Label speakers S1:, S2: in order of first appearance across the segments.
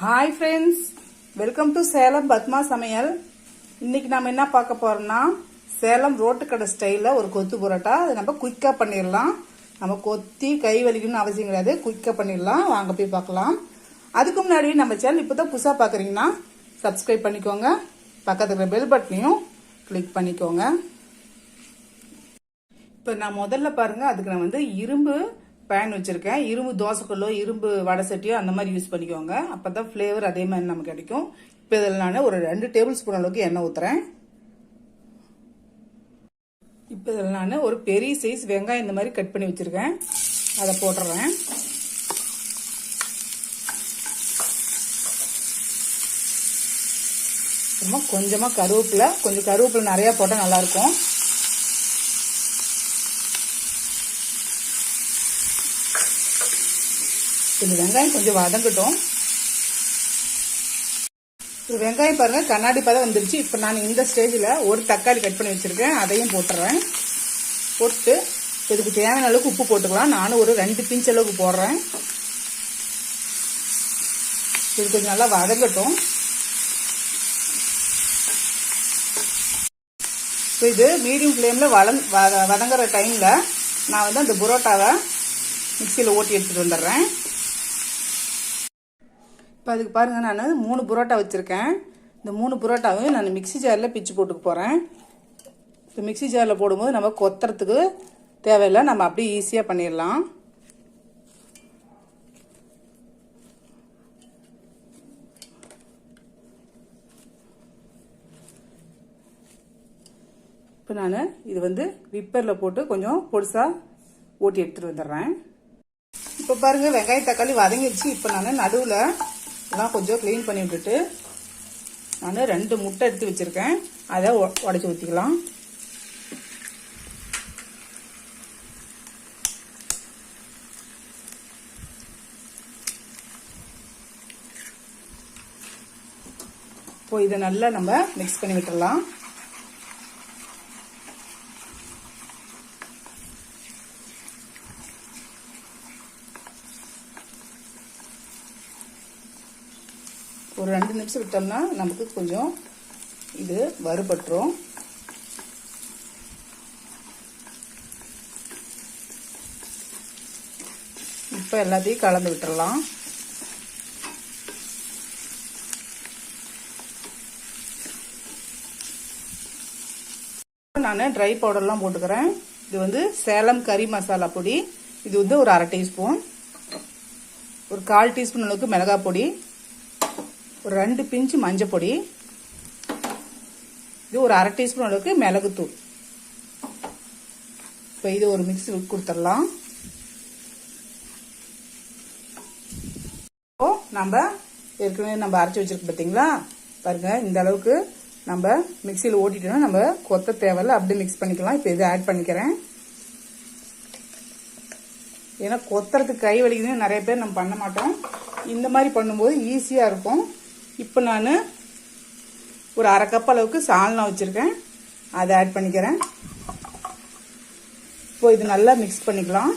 S1: Hi friends, welcome to Salem Padma சமையல். இன்னைக்கு நம்ம என்ன பார்க்க போறோம்னா சேலம் ரோட்டுக்கடை ஸ்டைலில் ஒரு கொத்து பரோட்டா. அதை நம்ம குயிக்காக பண்ணிடலாம். நம்ம கொத்தி கை வலிக்கணும்னு அவசியம் கிடையாது, குயிக்காக பண்ணிடலாம். வாங்க போய் பார்க்கலாம். அதுக்கு முன்னாடி நம்ம சேனல் இப்போ தான் புதுசாக பார்க்குறீங்கன்னா சப்ஸ்கிரைப் பண்ணிக்கோங்க. பக்கத்தில் இருக்கிற பெல் பட்டனையும் கிளிக் பண்ணிக்கோங்க. இப்போ நான் முதல்ல பாருங்க, அதுக்கு நான் வந்து இரும்பு பேன் வச்சிருக்கேன். இரும்பு தோசைக்கல்லோ இரும்பு வடை சட்டியோ அந்த மாதிரி யூஸ் பண்ணிக்கோங்க. அப்பதான் ஃபிளேவர் அதே மாதிரி நமக்கு கிடைக்கும். இப்போ இதில் நான் ஒரு 2 டேபிள் ஸ்பூன் அளவுக்கு எண்ணெய் ஊத்துறேன். இப்போ இதில் நான் ஒரு பெரிய சைஸ் வெங்காயம் இந்த மாதிரி கட் பண்ணி வச்சிருக்கேன், அதை போட்டுறேன். கொஞ்சமா கருவேப்பிலை, கொஞ்சம் கருவேப்பிலை நிறைய போட்டால் நல்லா இருக்கும். இந்த வெங்காயம் கொஞ்சம் வதங்கட்டும். வெங்காயம் பாருங்க கண்ணாடி பதம் வந்துருச்சு. இப்போ நான் இந்த ஸ்டேஜில் ஒரு தக்காளி கட் பண்ணி வச்சிருக்கேன், அதையும் போட்டுறேன். போட்டு இதுக்கு தேவையான அளவுக்கு உப்பு போட்டுக்கலாம். நானும் ஒரு 2 பிஞ்ச் அளவுக்கு போடுறேன். இது கொஞ்சம் நல்லா வதங்கட்டும். இப்போ இது மீடியம் ஃப்ளேமில் வதங்குற டைமில் நான் வந்து அந்த புரோட்டாவை மிக்சியில் ஓட்டி எடுத்துகிட்டு வந்துடுறேன். இப்போ அதுக்கு பாருங்கள், நான் 3 புரோட்டா வச்சுருக்கேன். இந்த 3 புரோட்டாவையும் நான் மிக்சி ஜாரில் பிச்சு போட்டுக்க போகிறேன். இப்போ மிக்சி ஜாரில் போடும்போது நம்ம கொத்துறதுக்கு தேவையில்லை, நம்ம அப்படியே ஈஸியாக பண்ணிடலாம். இப்போ நான் இது வந்து விப்பரில் போட்டு கொஞ்சம் பொடிசாக ஓட்டி எடுத்துகிட்டு வந்துடுறேன். இப்போ பாருங்கள் வெங்காயம் தக்காளி வதங்கிடுச்சு. இப்போ நான் நடுவில் எல்லாம் கொஞ்சம் க்ளீன் பண்ணி விட்டுட்டு நான் 2 முட்டை எடுத்து வச்சிருக்கேன், அதை உடைச்சி ஊற்றிக்கலாம். இப்போ இதை நல்லா நம்ம மிக்ஸ் பண்ணி விட்டுடலாம். ஒரு 2 நிமிஷம் விட்டோம்னா நமக்கு கொஞ்சம் இது வறுபட்டுரும். இப்போ எல்லாத்தையும் கலந்து விட்டுறலாம். நான் ட்ரை பவுடர்லாம் போட்டுக்கிறேன். இது வந்து சேலம் கறி மசாலா பொடி. இது வந்து ஒரு 1/2 டீஸ்பூன், ஒரு 1/4 டீஸ்பூன் அளவுக்கு மிளகாய் பொடி, ஒரு 2 பிஞ்சு மஞ்சள் பொடி, இது ஒரு 1/2 டீஸ்பூன் அளவுக்கு மிளகுத்தூள். இப்போ இது ஒரு மிக்ஸ் கொடுத்துடலாம். இப்போ நம்ம ஏற்கனவே நம்ம அரைச்சி வச்சிருக்கோம் பார்த்தீங்களா, பாருங்க இந்த அளவுக்கு நம்ம மிக்சியில் ஓட்டிட்டோம்னா நம்ம கொத்த தேவையில்ல, அப்படியே மிக்ஸ் பண்ணிக்கலாம். இப்போ இதை ஆட் பண்ணிக்கிறேன். ஏன்னா கொத்துறதுக்கு கை வலிக்குதுன்னு நிறைய பேர் நம்ம பண்ண மாட்டோம். இந்த மாதிரி பண்ணும்போது ஈஸியாக இருக்கும். இப்போ நான் ஒரு 1/2 கப் அளவுக்கு சால்னா வச்சுருக்கேன், அதை ஆட் பண்ணிக்கிறேன். இப்போ இது நல்லா மிக்ஸ் பண்ணிக்கலாம்.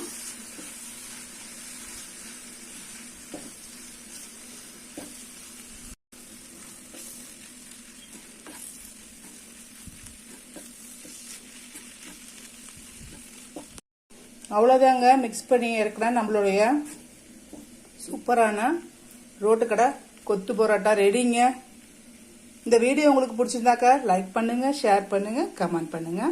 S1: அவ்வளோதாங்க, மிக்ஸ் பண்ணி இறக்குனா நம்மளுடைய சூப்பரான ரோட்டுக்கடை கொத்து பரோட்டா ரெடிங்க. இந்த வீடியோ உங்களுக்கு பிடிச்சிருந்தாக்கா லைக் பண்ணுங்க, ஷேர் பண்ணுங்க, கமெண்ட் பண்ணுங்க.